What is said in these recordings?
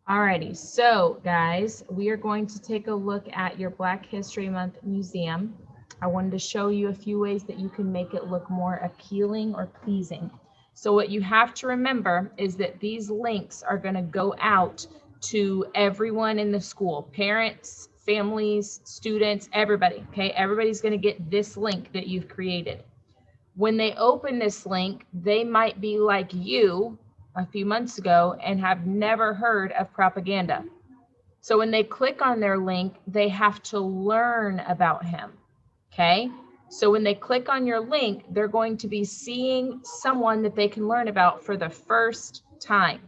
Alrighty, so guys, we are going to take a look at your Black History Month museum. I wanted to show you a few ways that you can make it look more appealing or pleasing. So what you have to remember is that these links are going to go out to everyone in the school, parents, families, students, everybody, okay? Everybody's going to get this link that you've created. When they open this link, they might be like you a few months ago and have never heard of propaganda. So when they click on their link, they have to learn about him, okay? So when they click on your link, they're going to be seeing someone that they can learn about for the first time.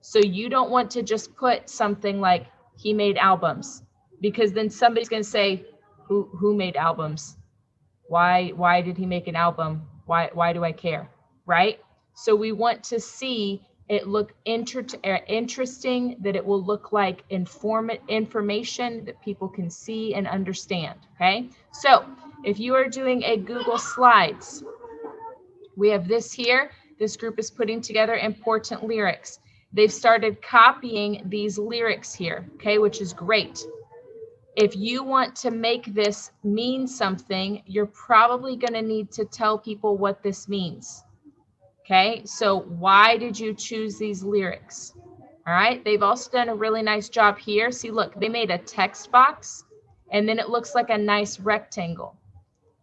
So you don't want to just put something like he made albums, because then somebody's going to say, who made albums? Why did he make an album? Why do I care? Right? So we want to see it look interesting, that it will look like information that people can see and understand. Okay. So if you are doing a Google Slides, we have this here. This group is putting together important lyrics. They've started copying these lyrics here, okay, which is great. If you want to make this mean something, you're probably going to need to tell people what this means. Okay, so why did you choose these lyrics? All right, they've also done a really nice job here. See, look, they made a text box and then it looks like a nice rectangle.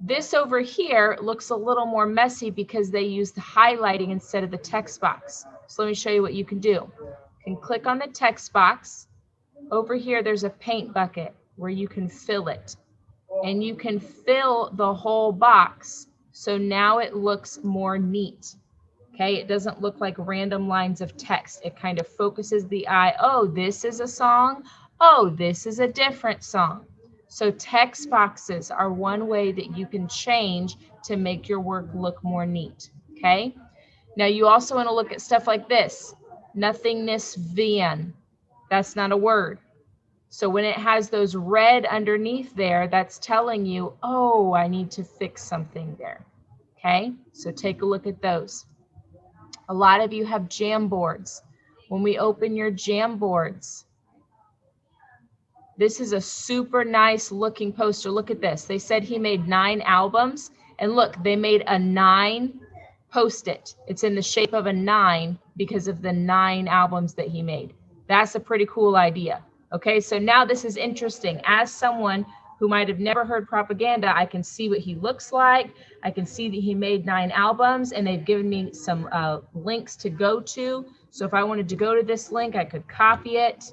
This over here looks a little more messy because they used the highlighting instead of the text box. So let me show you what you can do. You can click on the text box. Over here, there's a paint bucket where you can fill it, and you can fill the whole box. So now it looks more neat. Okay, it doesn't look like random lines of text. It kind of focuses the eye. Oh, this is a song. Oh, this is a different song. So text boxes are one way that you can change to make your work look more neat. Okay, now you also want to look at stuff like this. Nothingness van. That's not a word. So when it has those red underneath there, that's telling you, oh, I need to fix something there. Okay, so take a look at those. A lot of you have Jamboards. When we open your Jamboards, this is a super nice looking poster. Look at this. They said he made 9 albums, and look, they made a 9 Post-it. It's in the shape of a 9 because of the 9 albums that he made. That's a pretty cool idea. Okay, so now this is interesting. As someone who might have never heard propaganda, I can see what he looks like. I can see that he made 9 albums, and they've given me some links to go to. So if I wanted to go to this link, I could copy it.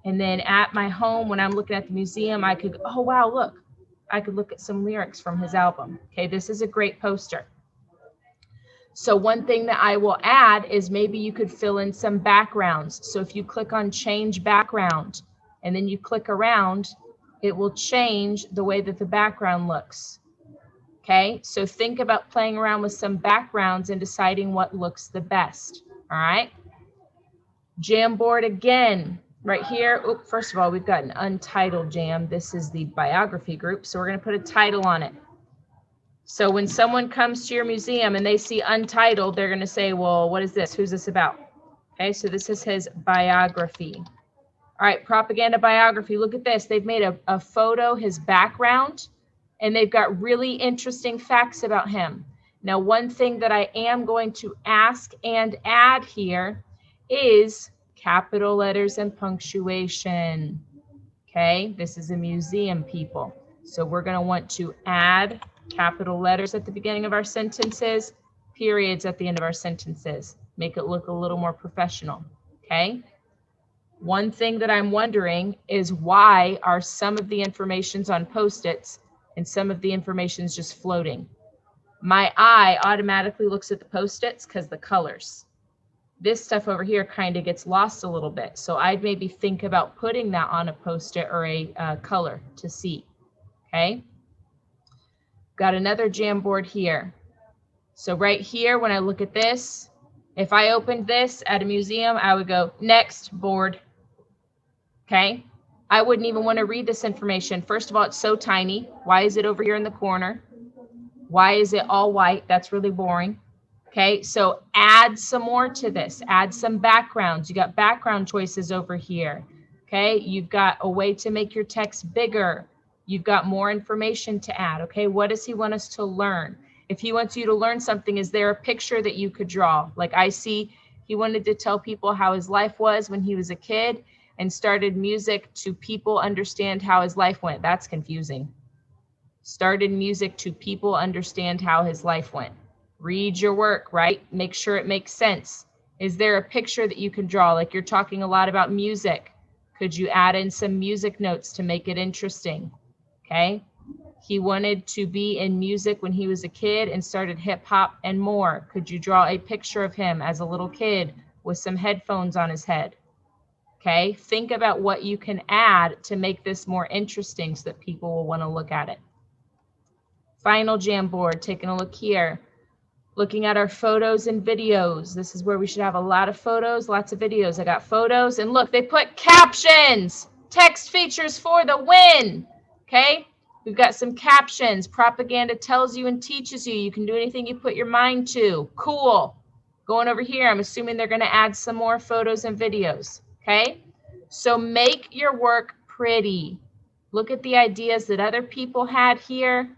And then at my home, when I'm looking at the museum, I could, oh, wow, look. I could look at some lyrics from his album. Okay, this is a great poster. So one thing that I will add is maybe you could fill in some backgrounds. So if you click on change background and then you click around, it will change the way that the background looks. Okay, so think about playing around with some backgrounds and deciding what looks the best. All right. Jamboard again, right here. Oh, first of all, we've got an untitled jam. This is the biography group. So we're going to put a title on it. So when someone comes to your museum and they see untitled, they're going to say, well, what is this? Who's this about? Okay, so this is his biography. All right, propaganda biography. Look at this. They've made a photo, his background, and they've got really interesting facts about him. Now, one thing that I am going to ask and add here is capital letters and punctuation. Okay, this is a museum, people. So we're going to want to add capital letters at the beginning of our sentences, periods at the end of our sentences. Make it look a little more professional, okay? One thing that I'm wondering is why are some of the informations on Post-its and some of the information is just floating? My eye automatically looks at the Post-its because the colors. This stuff over here kind of gets lost a little bit. So I'd maybe think about putting that on a Post-it or a color to see, okay? Got another Jamboard here. So right here, when I look at this, if I opened this at a museum, I would go, next board. Okay. I wouldn't even want to read this information. First of all, it's so tiny. Why is it over here in the corner? Why is it all white? That's really boring. Okay, so add some more to this. Add some backgrounds. You got background choices over here. Okay, you've got a way to make your text bigger. You've got more information to add. Okay, what does he want us to learn? If he wants you to learn something, is there a picture that you could draw? Like I see he wanted to tell people how his life was when he was a kid and started music to people understand how his life went. That's confusing. Started music to people understand how his life went. Read your work, right? Make sure it makes sense. Is there a picture that you can draw? Like you're talking a lot about music. Could you add in some music notes to make it interesting? Okay. He wanted to be in music when he was a kid and started hip hop and more. Could you draw a picture of him as a little kid with some headphones on his head? Okay. Think about what you can add to make this more interesting so that people will want to look at it. Final Jamboard, taking a look here. Looking at our photos and videos. This is where we should have a lot of photos, lots of videos. I got photos, and look, they put captions. Text features for the win. Okay, we've got some captions. Propaganda tells you and teaches you. You can do anything you put your mind to. Cool. Going over here, I'm assuming they're going to add some more photos and videos. Okay, so make your work pretty. Look at the ideas that other people had here.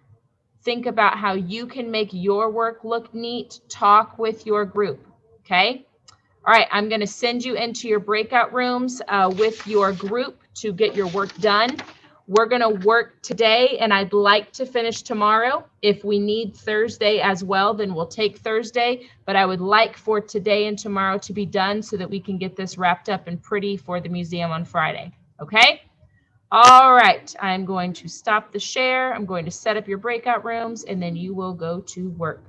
Think about how you can make your work look neat. Talk with your group, okay? All right, I'm going to send you into your breakout rooms with your group to get your work done. We're going to work today, and I'd like to finish tomorrow. If we need Thursday as well, then we'll take Thursday, but I would like for today and tomorrow to be done so that we can get this wrapped up and pretty for the museum on Friday, okay? All right, I'm going to stop the share. I'm going to set up your breakout rooms, and then you will go to work.